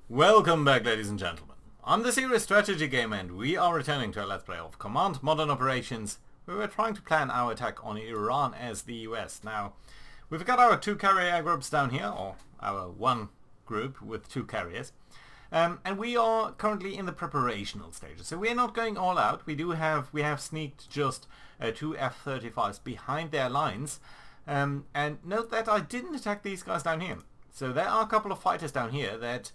Welcome back, ladies and gentlemen. I'm the Serious Strategy Gamer and we are returning to a Let's Play of Command Modern Operations, where we're trying to plan our attack on Iran as the US. Now, we've got our two carrier air groups down here, or our one group with two carriers, and we are currently in the preparational stages. So we're not going all out. We have sneaked just two F-35s behind their lines, and note that I didn't attack these guys down here. So there are a couple of fighters down here that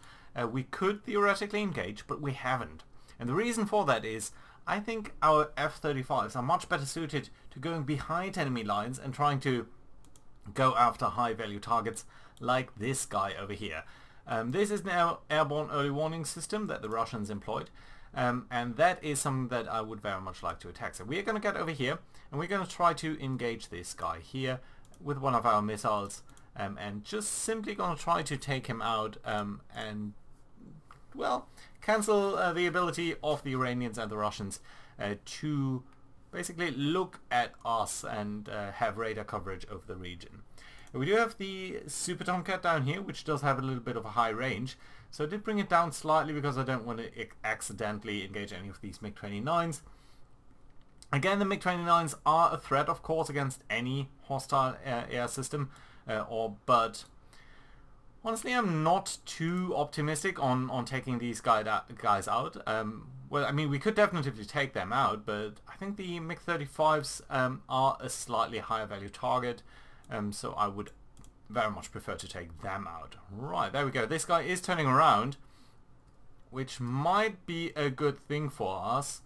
we could theoretically engage, but we haven't. And the reason for that is, I think our F-35s are much better suited to going behind enemy lines and trying to go after high-value targets like this guy over here. This is now airborne early warning system that the Russians employed, and that is something that I would very much like to attack. So we're going to get over here, and we're going to try to engage this guy here with one of our missiles, and just simply going to try to take him out and, well, cancel the ability of the Iranians and the Russians to basically look at us and have radar coverage over the region. We do have the SuperTomcat down here, which does have a little bit of a high range, so I did bring it down slightly because I don't want to accidentally engage any of these MiG-29s. Again, the MiG-29s are a threat, of course, against any hostile air system, but honestly, I'm not too optimistic on taking these guys out. Well, I mean, we could definitely take them out, but I think the MiG-35s are a slightly higher value target, so I would very much prefer to take them out. Right, there we go. This guy is turning around, which might be a good thing for us,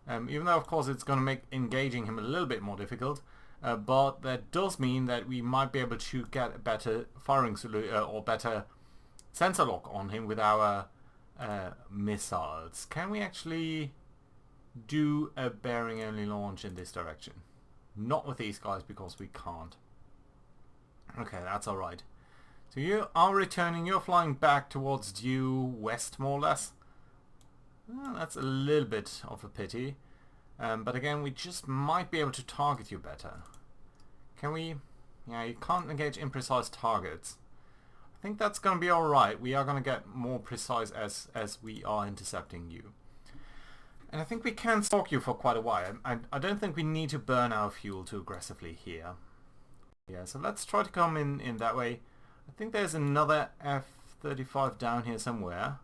even though, of course, it's going to make engaging him a little bit more difficult. But that does mean that we might be able to get a better firing solution or better sensor lock on him with our missiles. Can we actually do a bearing only launch in this direction? Not with these guys because we can't. Okay, that's alright. So you are returning, you're flying back towards due west more or less. Well, that's a little bit of a pity. But again, we just might be able to target you better. Can we? Yeah, you can't engage imprecise targets. I think that's going to be alright. We are going to get more precise as we are intercepting you. And I think we can stalk you for quite a while. I don't think we need to burn our fuel too aggressively here. Yeah, so let's try to come in that way. I think there's another F-35 down here somewhere.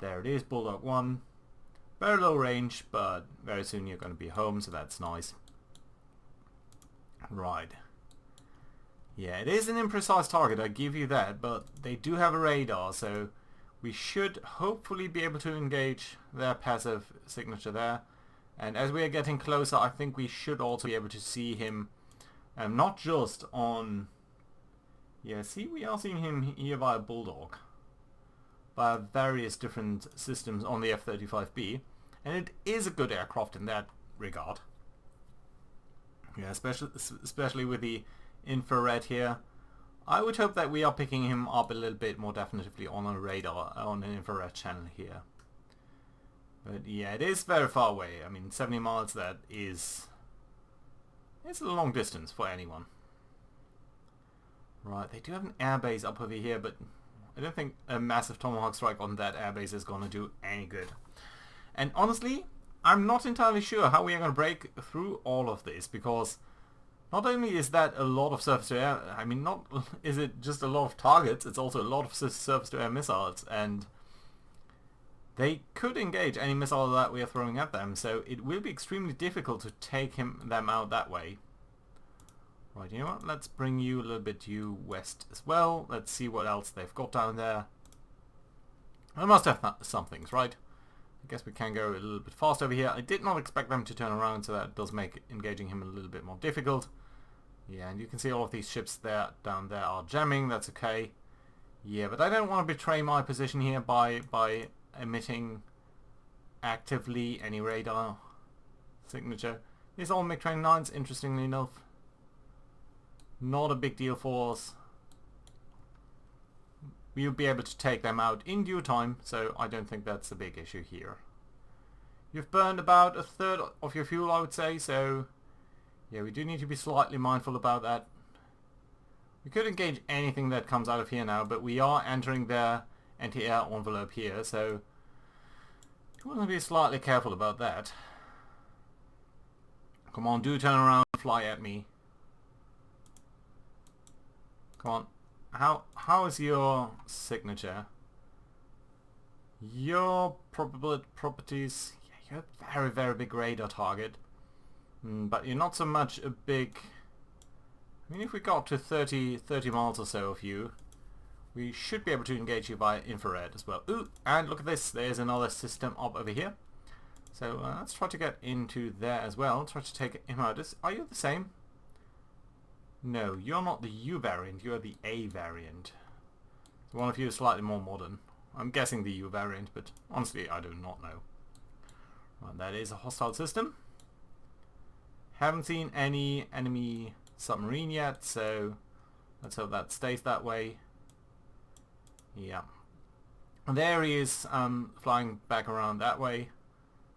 There it is, Bulldog 1. Very low range, but very soon you're going to be home, so that's nice. Right. Yeah, it is an imprecise target, I give you that, but they do have a radar, so we should hopefully be able to engage their passive signature there. And as we are getting closer, I think we should also be able to see him, not just on... Yeah, see, we are seeing him here via Bulldog, by various different systems on the F-35B, and it is a good aircraft in that regard. Yeah, especially with the infrared here. I would hope that we are picking him up a little bit more definitively on a radar, on an infrared channel here. But yeah, it is very far away. I mean, 70 miles, that is... It's a long distance for anyone. Right, they do have an airbase up over here, but I don't think a massive Tomahawk strike on that airbase is going to do any good. And honestly, I'm not entirely sure how we are going to break through all of this, because not only is that a lot of surface-to-air, I mean, not is it just a lot of targets, it's also a lot of surface-to-air missiles, and they could engage any missile that we are throwing at them, so it will be extremely difficult to take them out that way. Right, you know what, let's bring you a little bit due west as well. Let's see what else they've got down there. I must have some things, right? I guess we can go a little bit fast over here. I did not expect them to turn around, so that does make engaging him a little bit more difficult. Yeah, and you can see all of these ships there down there are jamming, that's okay. Yeah, but I don't want to betray my position here by emitting actively any radar signature. These are all MiG-29s, interestingly enough. Not a big deal for us. We'll be able to take them out in due time, so I don't think that's a big issue here. You've burned about a third of your fuel, I would say, so yeah, we do need to be slightly mindful about that. We could engage anything that comes out of here now, but we are entering their anti-air envelope here, so you want to be slightly careful about that. Come on, do turn around and fly at me. Come on. How is your signature? Your properties... Yeah, you're a very, very big radar target. But you're not so much a big... I mean, if we got to 30 miles or so of you, we should be able to engage you via infrared as well. Ooh, and look at this. There's another system up over here. So let's try to get into there as well. Try to take him out. Are you the same? No, you're not the U variant. You're the A variant. So one of you is slightly more modern. I'm guessing the U variant, but honestly, I do not know. Well, that is a hostile system. Haven't seen any enemy submarine yet, so let's hope that stays that way. Yeah. And there he is, flying back around that way.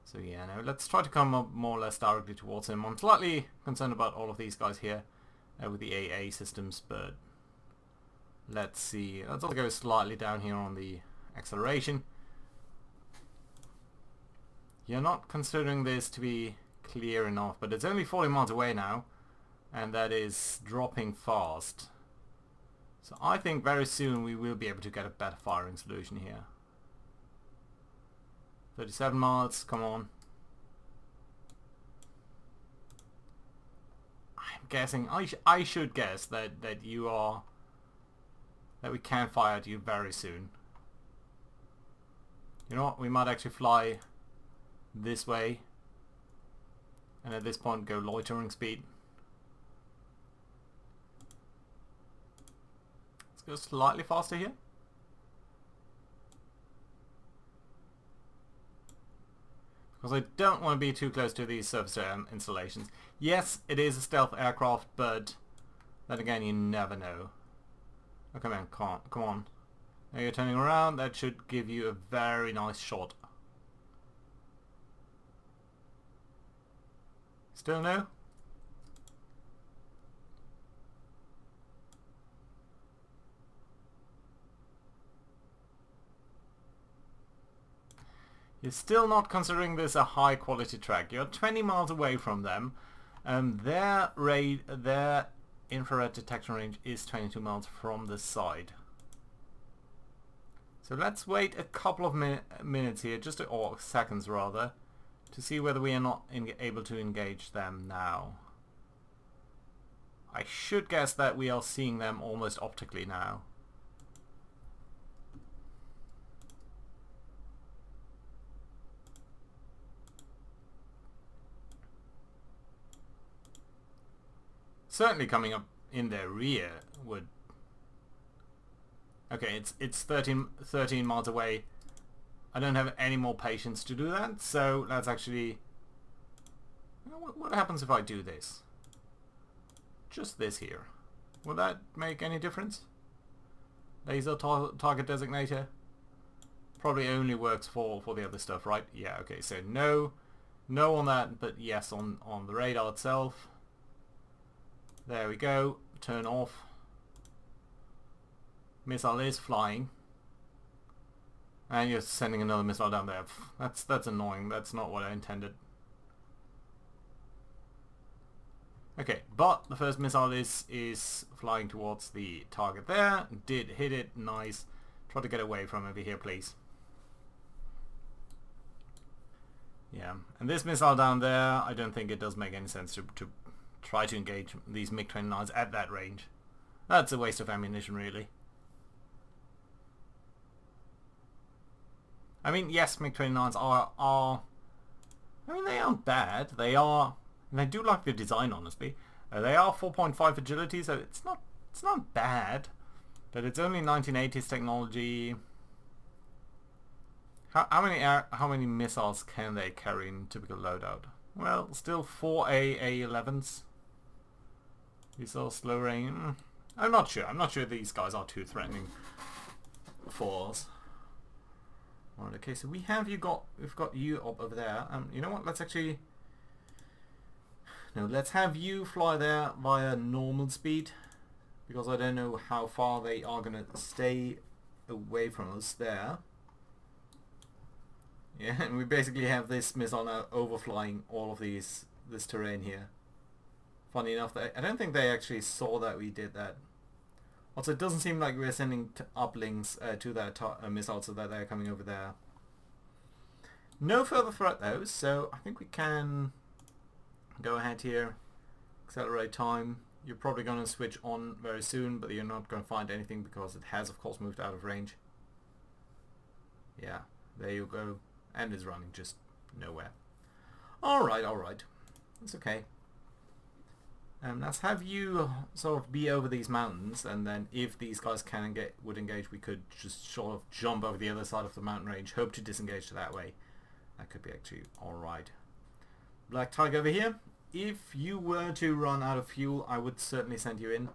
So yeah, no, let's try to come up more or less directly towards him. I'm slightly concerned about all of these guys here with the AA systems, but let's see. Let's also go slightly down here on the acceleration. You're not considering this to be clear enough, but it's only 40 miles away now, and that is dropping fast. So I think very soon we will be able to get a better firing solution here. 37 miles, come on. I'm guessing, I should guess that you are, that we can fire at you very soon. You know what, we might actually fly this way, and at this point go loitering speed. Go slightly faster here. Because I don't want to be too close to these surface installations. Yes, it is a stealth aircraft, but then again, you never know. Okay, man, come on. Now you're turning around. That should give you a very nice shot. Still no? You're still not considering this a high quality track. You're 20 miles away from them. Their infrared detection range is 22 miles from the side. So let's wait a couple of minutes here, or seconds rather, to see whether we are not able to engage them now. I should guess that we are seeing them almost optically now. Certainly coming up in their rear would... Okay, it's 13 miles away. I don't have any more patience to do that, so let's actually... You know, what happens if I do this? Just this here. Will that make any difference? Laser target designator? Probably only works for the other stuff, right? Yeah, okay, so no on that, but yes on the radar itself. There we go. Turn off. Missile is flying. And you're sending another missile down there. That's annoying. That's not what I intended. Okay, but the first missile is flying towards the target there. Did hit it. Nice. Try to get away from over here, please. Yeah, and this missile down there, I don't think it does make any sense to try to engage these MiG-29s at that range. That's a waste of ammunition, really. I mean, yes, MiG-29s are... I mean, they aren't bad. They are... And I do like the design, honestly. They are 4.5 agility, so it's not bad. But it's only 1980s technology. How many missiles can they carry in typical loadout? Well, still 4 A11s. These are slow range. I'm not sure. I'm not sure these guys are too threatening for us. Alright, okay, so we've got you up over there. You know what? Let's actually... No, let's have you fly there via normal speed. Because I don't know how far they are going to stay away from us there. Yeah, and we basically have this missile now overflying all of this terrain here. Funny enough, I don't think they actually saw that we did that. Also, it doesn't seem like we're sending uplinks to that missile, so that they're coming over there. No further threat though, so I think we can go ahead here, accelerate time. You're probably going to switch on very soon, but you're not going to find anything because it has of course moved out of range. Yeah, there you go. And is running just nowhere. Alright, alright. It's okay. Let's have you sort of be over these mountains, and then if these guys would engage, we could just sort of jump over the other side of the mountain range, hope to disengage that way. That could be actually alright. Black Tiger over here. If you were to run out of fuel, I would certainly send you in.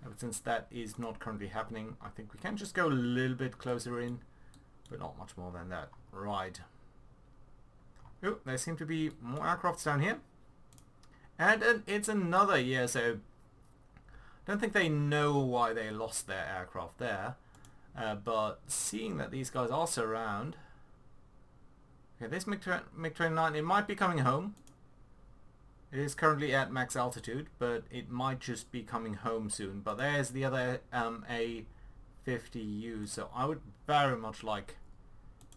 But since that is not currently happening, I think we can just go a little bit closer in, but not much more than that. Right. Oh, there seem to be more aircrafts down here. And it's another year, so I don't think they know why they lost their aircraft there. But seeing that these guys are still around... Okay, this MiG-29, it might be coming home. It is currently at max altitude, but it might just be coming home soon. But there's the other A-50U, so I would very much like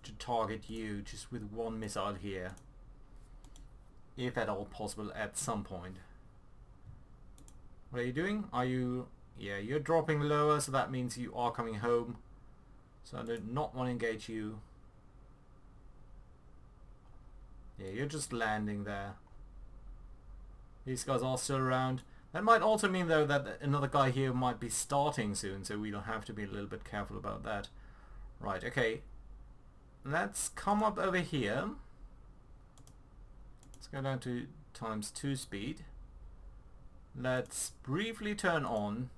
to target you just with one missile here, if at all possible at some point. What are you doing? Are you... Yeah, you're dropping lower, so that means you are coming home. So I do not want to engage you. Yeah, you're just landing there. These guys are still around. That might also mean though that another guy here might be starting soon, so we'll have to be a little bit careful about that. Right, okay. Let's come up over here. Let's go down to ×2 speed. Let's briefly turn on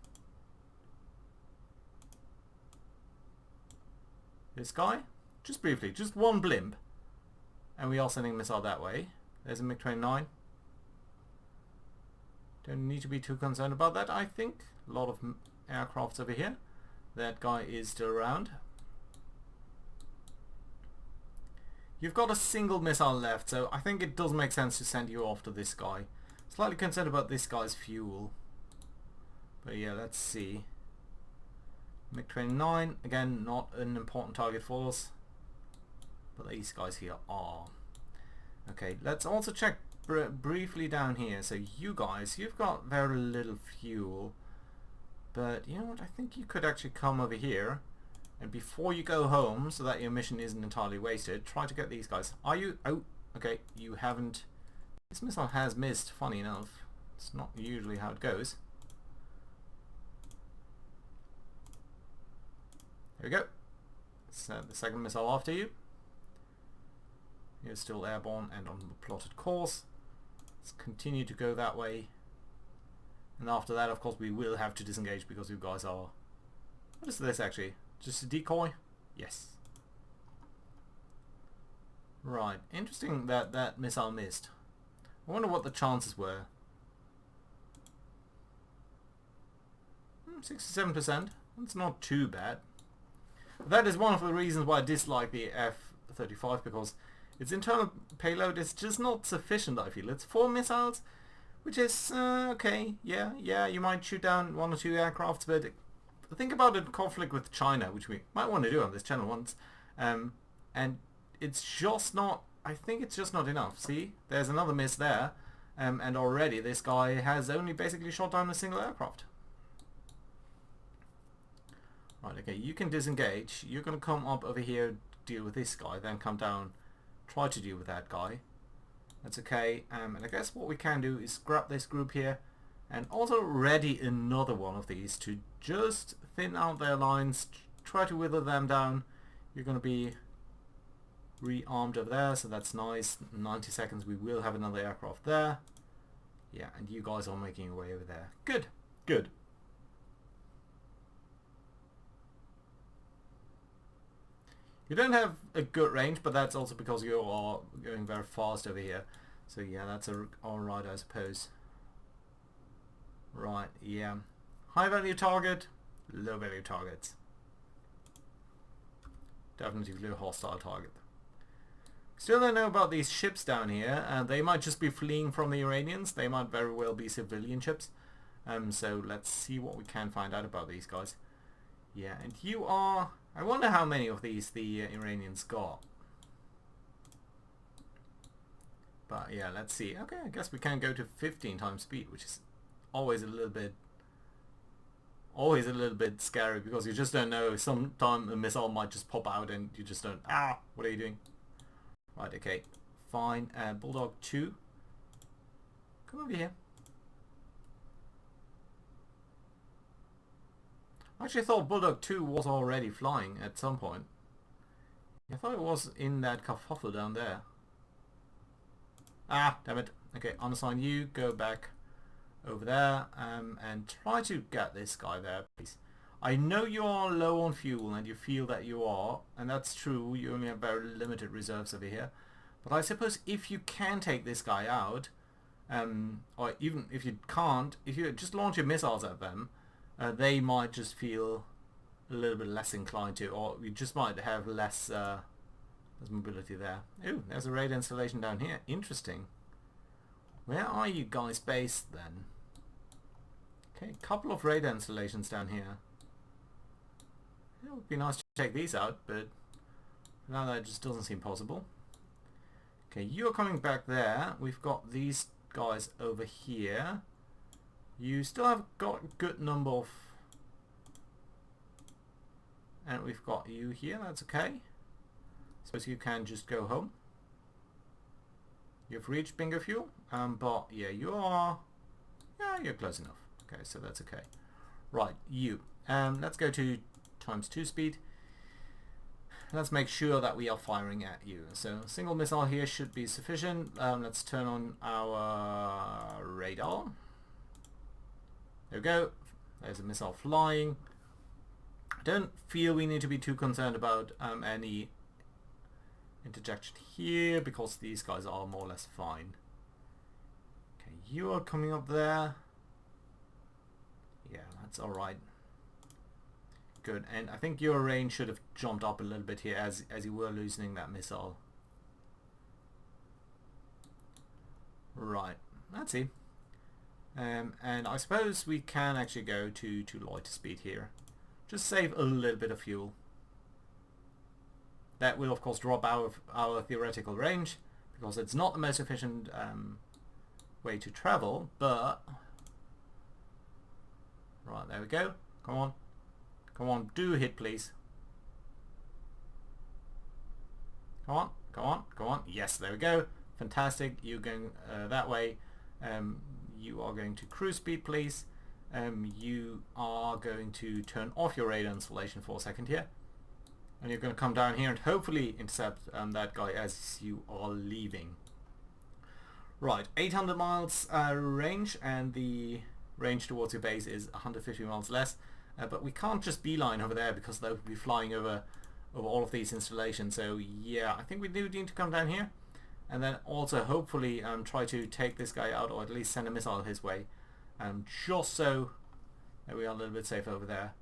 this guy. Just briefly, just one blimp. And we are sending a missile that way. There's a MiG-29. Don't need to be too concerned about that, I think. A lot of aircrafts over here. That guy is still around. You've got a single missile left, so I think it does make sense to send you after this guy. Slightly concerned about this guy's fuel. But yeah, let's see. MiG-29, again, not an important target for us. But these guys here are. Okay, let's also check briefly down here. So you guys, you've got very little fuel. But you know what, I think you could actually come over here. And before you go home, so that your mission isn't entirely wasted, try to get these guys. Are you... Oh, okay, you haven't... This missile has missed, funny enough. It's not usually how it goes. There we go. Send the second missile after you. You're still airborne and on the plotted course. Let's continue to go that way. And after that, of course, we will have to disengage because you guys are... What is this actually? Just a decoy? Yes. Right. Interesting that that missile missed. I wonder what the chances were. 67%. That's not too bad. That is one of the reasons why I dislike the F-35, because its internal payload is just not sufficient, I feel. It's 4 missiles, which is okay. Yeah, you might shoot down 1 or 2 aircrafts, but think about a conflict with China, which we might want to do on this channel once, and it's just not... I think it's just not enough. See, there's another miss there, and already this guy has only basically shot down a single aircraft. Right, okay, you can disengage. You're going to come up over here, deal with this guy, then come down, try to deal with that guy. That's okay. And I guess what we can do is grab this group here and also ready another one of these to just thin out their lines, try to wither them down. You're going to be rearmed over there, so that's nice. 90 seconds, we will have another aircraft there. Yeah, and you guys are making your way over there. Good, good. You don't have a good range, but that's also because you are going very fast over here. So yeah, that's alright, I suppose. Right, yeah. High value target, low value targets. Definitely a hostile target. Still don't know about these ships down here. They might just be fleeing from the Iranians. They might very well be civilian ships. So let's see what we can find out about these guys. Yeah, and you are... I wonder how many of these the Iranians got. But yeah, let's see. Okay, I guess we can go to 15 times speed, which is always a little bit scary, because you just don't know. Sometime a missile might just pop out and you just don't... Ah, what are you doing? Right, okay, fine. Bulldog 2, come over here. I actually thought Bulldog 2 was already flying at some point. I thought it was in that kerfuffle down there. Ah, damn it. Okay, unassign you, go back over there and try to get this guy there, please. I know you are low on fuel, and you feel that you are, and that's true. You only have very limited reserves over here. But I suppose if you can take this guy out, or even if you can't, if you just launch your missiles at them, they might just feel a little bit less inclined to, or you just might have less mobility there. Ooh, there's a radar installation down here. Interesting. Where are you guys based then? Okay, a couple of radar installations down here. It would be nice to take these out, but now that just doesn't seem possible. Okay, you're coming back there. We've got these guys over here. You still have got a good number of... And we've got you here, that's okay. Suppose you can just go home. You've reached bingo fuel, but yeah, you are... Yeah, you're close enough. Okay, so that's okay. Right, you. Let's go to ×2 speed. Let's make sure that we are firing at you. So single missile here should be sufficient. Let's turn on our radar. There we go. There's a missile flying. I don't feel we need to be too concerned about any interjection here, because these guys are more or less fine. Okay, you are coming up there. Yeah, that's alright. Good, and I think your range should have jumped up a little bit here as you were loosening that missile. Right, let's see. And I suppose we can actually go to lighter speed here. Just save a little bit of fuel. That will of course drop our theoretical range, because it's not the most efficient way to travel, but... Right, there we go. Come on. Come on, do hit please. Come on, come on, come on. Yes, there we go. Fantastic. You're going that way. You are going to cruise speed please. You are going to turn off your radar installation for a second here. And you're going to come down here and hopefully intercept that guy as you are leaving. Right, 800 miles range, and the range towards your base is 150 miles less. But we can't just beeline over there, because they would be flying over all of these installations. So yeah, I think we do need to come down here, and then also hopefully try to take this guy out, or at least send a missile his way, just so that we are a little bit safe over there.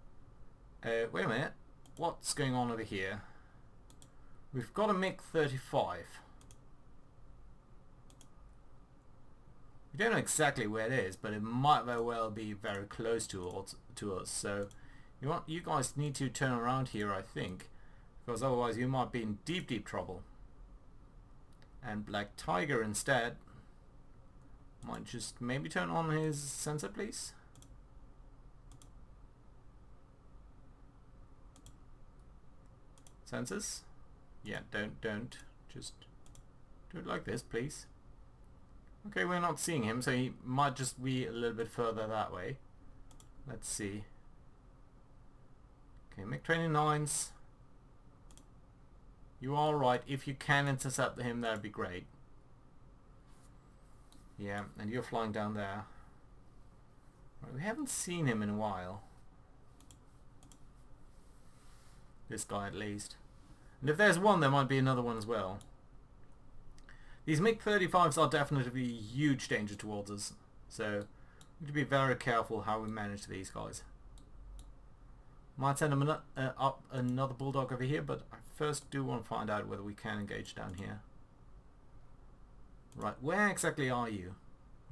Wait a minute, what's going on over here? We've got a MiG-35. We don't know exactly where it is, but it might very well be very close to us. So you guys need to turn around here, I think, because otherwise you might be in deep trouble. And Black Tiger instead might just maybe turn on his sensor, please. Sensors? Yeah, don't just do it like this, please. Okay, we're not seeing him, so he might just be a little bit further that way. Let's see. Okay, MiG-29s. You are right. If you can intercept him, that'd be great. Yeah, and you're flying down there. Right, we haven't seen him in a while. This guy at least. And if there's one, there might be another one as well. These MiG-35s are definitely a huge danger towards us, so we need to be very careful how we manage these guys. Might send them up another Bulldog over here, but I first do want to find out whether we can engage down here. Right, where exactly are you?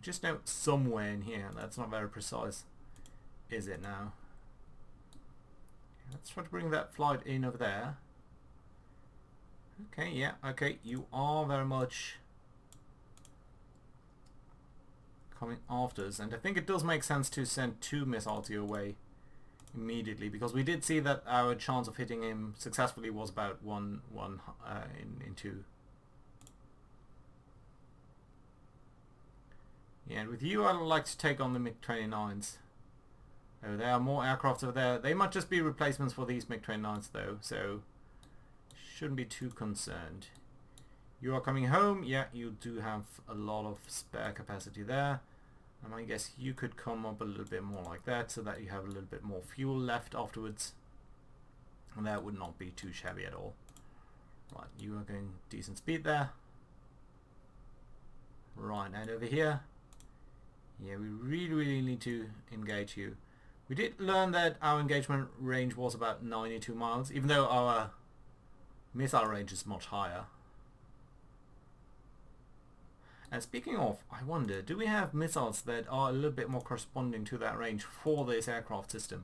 Just know somewhere in here. That's not very precise, is it now? Let's try to bring that flight in over there. Okay, yeah, okay, you are very much coming after us, and I think it does make sense to send 2 missiles your way immediately, because we did see that our chance of hitting him successfully was about 1 in 2. Yeah, and with you I'd like to take on the MiG-29s. Oh, there are more aircraft over there. They might just be replacements for these MiG-29s though, so shouldn't be too concerned. You are coming home. Yeah, you do have a lot of spare capacity there. And I guess you could come up a little bit more like that, so that you have a little bit more fuel left afterwards. And that would not be too shabby at all. Right, you are going decent speed there. Right, and over here. Yeah, we really need to engage you. We did learn that our engagement range was about 92 miles, even though our missile range is much higher. And speaking of, I wonder, do we have missiles that are a little bit more corresponding to that range for this aircraft system?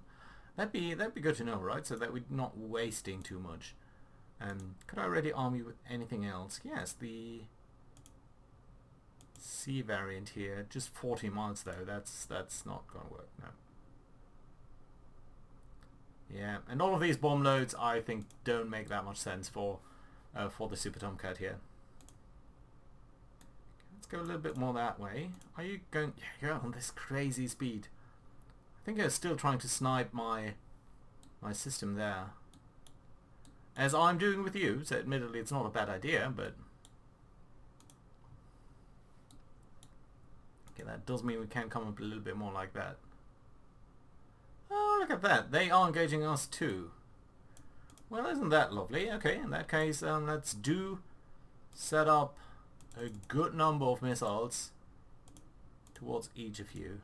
That'd be good to know, right? So that we're not wasting too much. Could I already arm you with anything else? Yes, the C variant here, just 40 miles though. That's not gonna work. No. Yeah, and all of these bomb loads I think don't make that much sense for the Super Tomcat here. Let's go a little bit more that way. Are you going? Yeah, you're on this crazy speed. I think you're still trying to snipe my system there, as I'm doing with you. So admittedly, it's not a bad idea, but okay, that does mean we can come up a little bit more like that. Oh, look at that! They are engaging us too. Well, isn't that lovely? Okay, in that case, let's set up a good number of missiles towards each of you.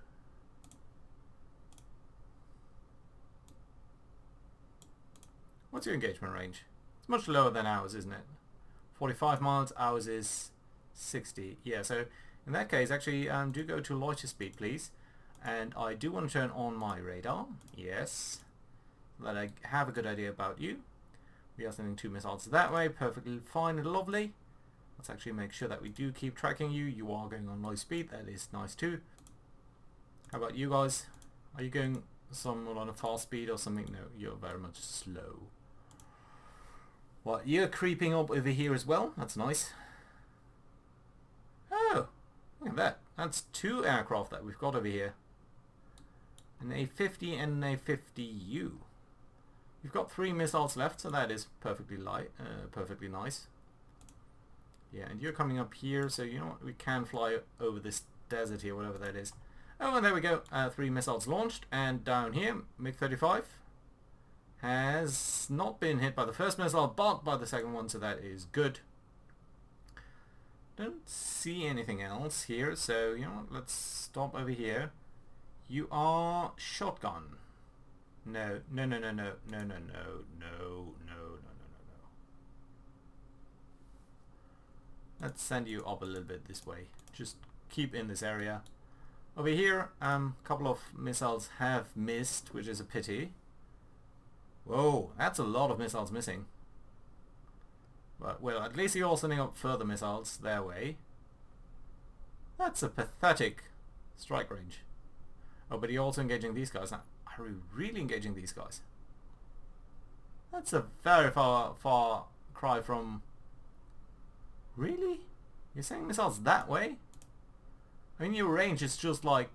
What's your engagement range? It's much lower than ours, isn't it? 45 miles, ours is 60. Yeah, so in that case, actually, do go to loiter speed, please. And I do want to turn on my radar. Yes. So that I have a good idea about you. We are sending 2 missiles that way. Perfectly fine and lovely. Let's actually make sure that we do keep tracking you. You are going on low speed. That is nice too. How about you guys? Are you going somewhat on a fast speed or something? No, you're very much slow. Well, you're creeping up over here as well. That's nice. Oh, look at that. That's 2 aircraft that we've got over here. An A-50 and an A-50U. We've got 3 missiles left, so that is perfectly perfectly nice. Yeah, and you're coming up here, so you know what? We can fly over this desert here, whatever that is. Oh, and there we go. 3 missiles launched, and down here, MiG-35 has not been hit by the first missile, but by the second one, so that is good. Don't see anything else here, so you know what? Let's stop over here. You are shotgun. No. Let's send you up a little bit this way. Just keep in this area. Over here, a couple of missiles have missed, which is a pity. Whoa, that's a lot of missiles missing. But, well, at least you're sending up further missiles their way. That's a pathetic strike range. Oh, but you're also engaging these guys. Now, are we really engaging these guys? That's a very far cry from... Really? You're sending missiles that way? I mean, your range is just like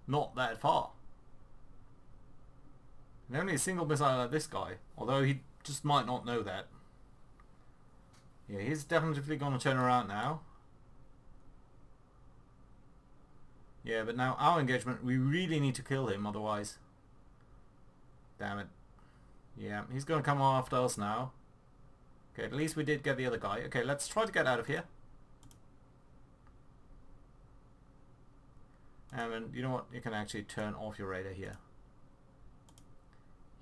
not that far. And only a single missile at this guy, although he just might not know that. Yeah, he's definitely going to turn around now. Yeah, but now our engagement, we really need to kill him, otherwise... Damn it. Yeah, he's going to come after us now. Okay, at least we did get the other guy. Okay, let's try to get out of here. And you know what? You can actually turn off your radar here.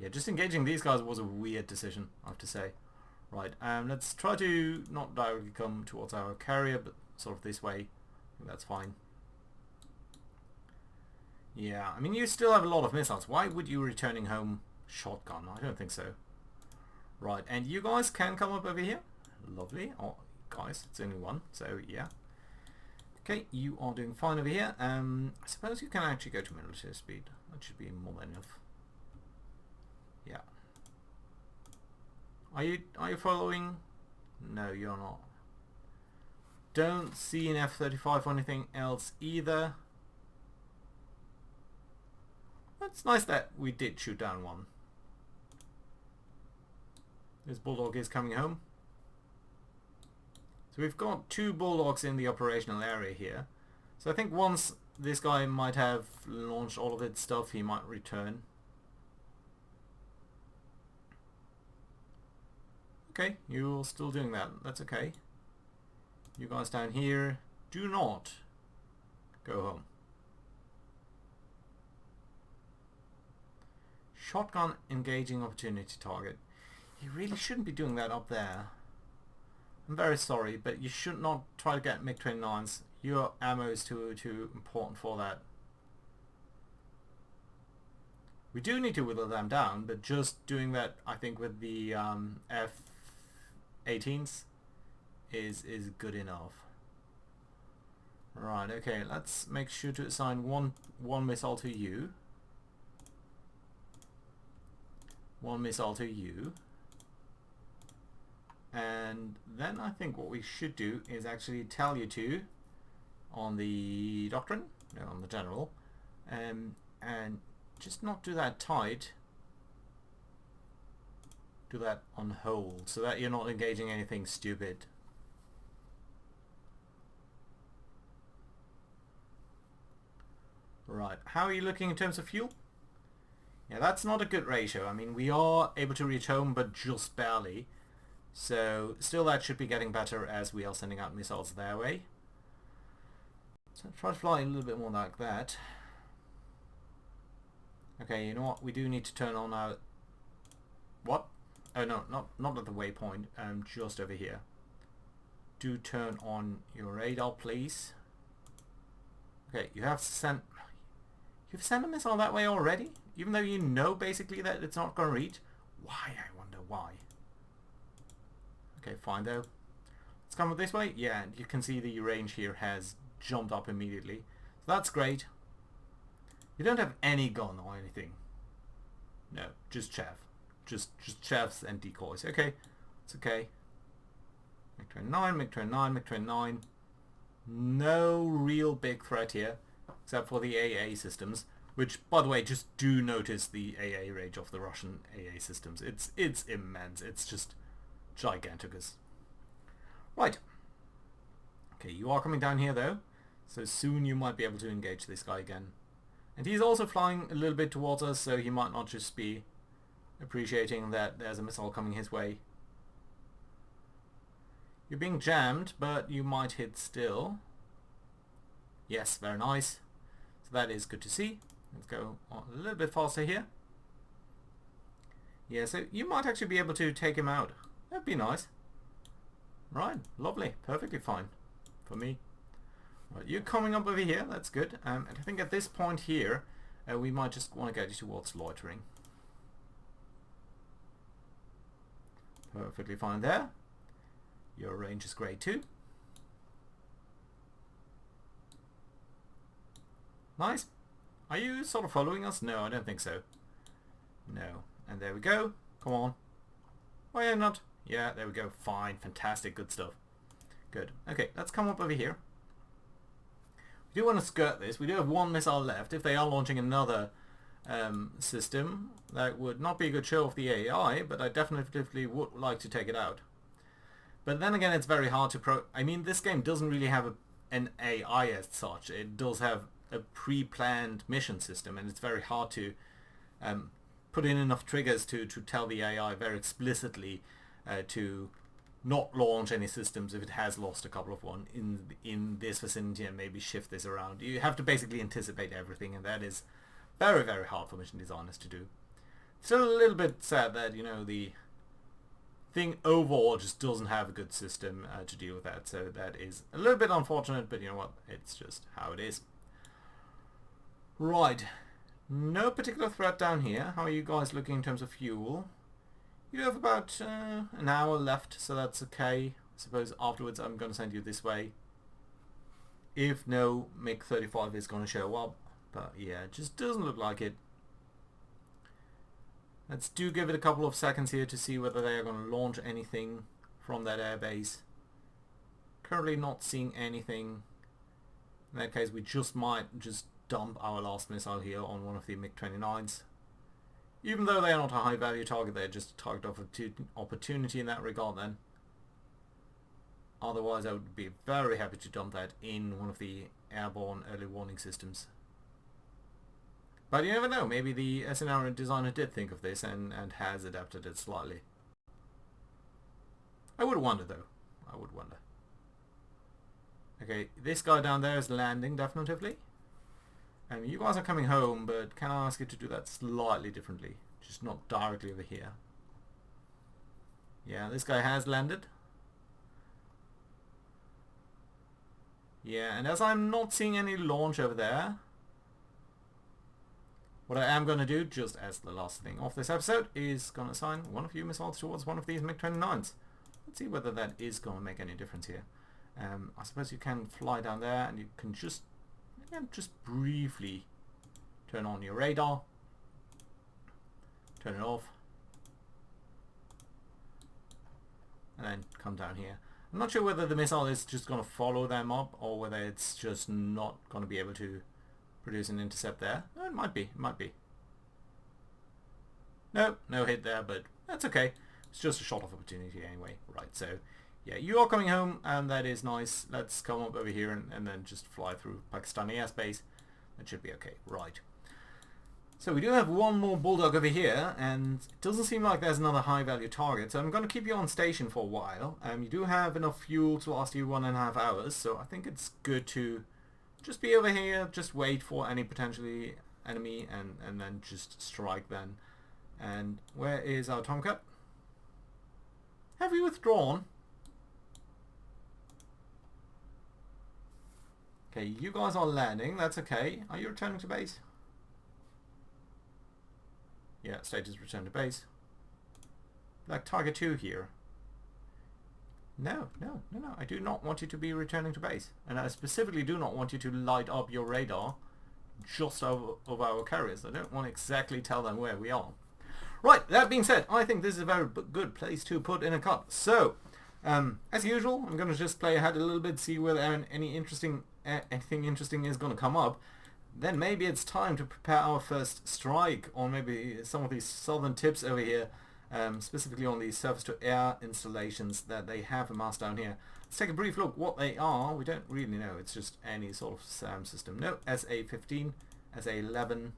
Yeah, just engaging these guys was a weird decision, I have to say. Right, let's try to not directly come towards our carrier, but sort of this way. I think that's fine. Yeah, I mean, you still have a lot of missiles. Why would you returning home shotgun? I don't think so. Right, and you guys can come up over here. Lovely. Oh, guys, it's only one, so yeah. Okay, you are doing fine over here. I suppose you can actually go to military speed. That should be more than enough. Yeah. Are you following? No, you're not. Don't see an F-35 or anything else either. It's nice that we did shoot down one. This Bulldog is coming home. So we've got 2 Bulldogs in the operational area here. So I think once this guy might have launched all of its stuff, he might return. Okay, you're still doing that. That's okay. You guys down here, do not go home. Shotgun engaging opportunity target. You really shouldn't be doing that up there. I'm very sorry, but you should not try to get MiG-29s. Your ammo is too important for that. We do need to whittle them down, but just doing that, I think, with the F-18s is good enough. Right, okay, let's make sure to assign one missile to you. One missile to you. And then I think what we should do is actually tell you to, on the doctrine, no, on the general, and just not do that tight. Do that on hold, so that you're not engaging anything stupid. Right, how are you looking in terms of fuel? Yeah, that's not a good ratio. I mean, we are able to reach home, but just barely. So still that should be getting better as we are sending out missiles their way. So try to fly a little bit more like that. Okay, you know what? We do need to turn on our... What? Oh no, not at the waypoint. Just over here. Do turn on your radar, please. Okay, you've sent a missile that way already? Even though you know basically that it's not going to reach? Why, I wonder why. Okay, fine though. Let's come up this way. Yeah, you can see the range here has jumped up immediately. So that's great. You don't have any gun or anything. No, just chaff. Just chaffs and decoys. Okay, it's okay. MiG-29, MiG-29, MiG-29. No real big threat here, except for the AA systems. Which, by the way, just do notice the AA range of the Russian AA systems. It's immense. It's just giganticus. Right. Okay, you are coming down here though, so soon you might be able to engage this guy again. And he's also flying a little bit towards us, so he might not just be appreciating that there's a missile coming his way. You're being jammed, but you might hit still. Yes, very nice. So that is good to see. Let's go a little bit faster here. Yeah, so you might actually be able to take him out. That'd be nice. Right, lovely, perfectly fine for me. Right, you're coming up over here, that's good. And I think at this point here, we might just want to get you towards loitering. Perfectly fine there. Your range is great too. Nice. Are you sort of following us? No, I don't think so. No. And there we go. Come on. Why are you not? Yeah, there we go. Fine. Fantastic. Good stuff. Good. Okay, let's come up over here. We do want to skirt this. We do have one missile left. If they are launching another system, that would not be a good show of the AI, but I definitely would like to take it out. But then again, it's very hard to I mean, this game doesn't really have an AI as such. It does have a pre-planned mission system, and it's very hard to put in enough triggers to tell the AI very explicitly to not launch any systems if it has lost a couple of one in this vicinity, and maybe shift this around. You have to basically anticipate everything, and that is very, very hard for mission designers to do. Still a little bit sad that, you know, the thing overall just doesn't have a good system to deal with that. So that is a little bit unfortunate, but you know what? It's just how it is. Right. No particular threat down here. How are you guys looking in terms of fuel? You have about an hour left, so that's okay. I suppose afterwards I'm going to send you this way. If no MiG-35 is going to show up. But yeah, it just doesn't look like it. Let's do give it a couple of seconds here to see whether they are going to launch anything from that airbase. Currently not seeing anything. In that case, we just might just dump our last missile here on one of the MiG-29s. Even though they are not a high value target, they're just a target of opportunity in that regard then. Otherwise, I would be very happy to dump that in one of the airborne early warning systems. But you never know, maybe the SNR designer did think of this and has adapted it slightly. I would wonder though. I would wonder. Okay, this guy down there is landing definitively. You guys are coming home, but can I ask you to do that slightly differently? Just not directly over here. Yeah, this guy has landed. Yeah, and as I'm not seeing any launch over there, what I am going to do, just as the last thing of this episode, is going to assign one of you missiles towards one of these MiG-29s. Let's see whether that is going to make any difference here. I suppose you can fly down there and you can just briefly turn on your radar, turn it off, and then come down here. I'm not sure whether the missile is just going to follow them up or whether it's just not going to be able to produce an intercept there. No, it might be. It might be. No hit there, but that's okay. It's just a shot of opportunity anyway. Right, so yeah, you are coming home, and that is nice. Let's come up over here and then just fly through Pakistani airspace. That should be okay. Right. So we do have one more Bulldog over here, and it doesn't seem like there's another high-value target, so I'm going to keep you on station for a while. You do have enough fuel to last you 1.5 hours, so I think it's good to just be over here, just wait for any potentially enemy, and then just strike then. And where is our Tomcat? Have you withdrawn? Okay, you guys are landing, that's okay. Are you returning to base? Yeah, status return to base. Like target 2 here. No, I do not want you to be returning to base. And I specifically do not want you to light up your radar just over our carriers. I don't want to exactly tell them where we are. Right, that being said, I think this is a very good place to put in a cut. So, as usual, I'm going to just play ahead a little bit, see whether anything interesting is going to come up. Then maybe it's time to prepare our first strike on maybe some of these southern tips over here, specifically on these surface-to-air installations that they have amassed down here. Let's take a brief look what they are. We don't really know. It's just any sort of SAM system. No, SA-15, SA-11,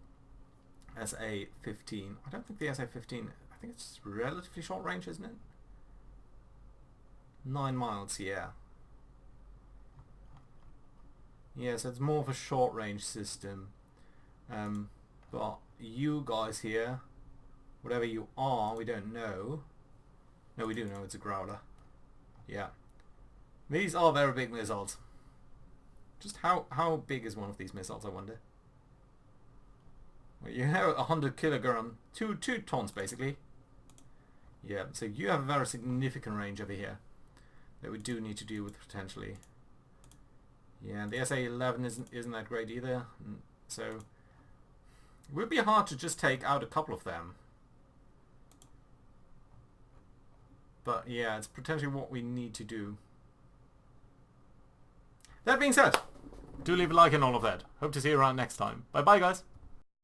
SA-15. I don't think the SA-15, I think it's relatively short range, isn't it? 9 miles, yeah. Yeah, so it's more of a short range system. But you guys here, whatever you are, we don't know. No, we do know it's a Growler. Yeah. These are very big missiles. Just how big is one of these missiles, I wonder? Well, you have 100 kilogram, 2 tons basically. Yeah, so you have a very significant range over here that we do need to deal with potentially. Yeah, the SA-11 isn't that great either, so it would be hard to just take out a couple of them. But yeah, it's potentially what we need to do. That being said, do leave a like and all of that. Hope to see you around next time. Bye bye guys.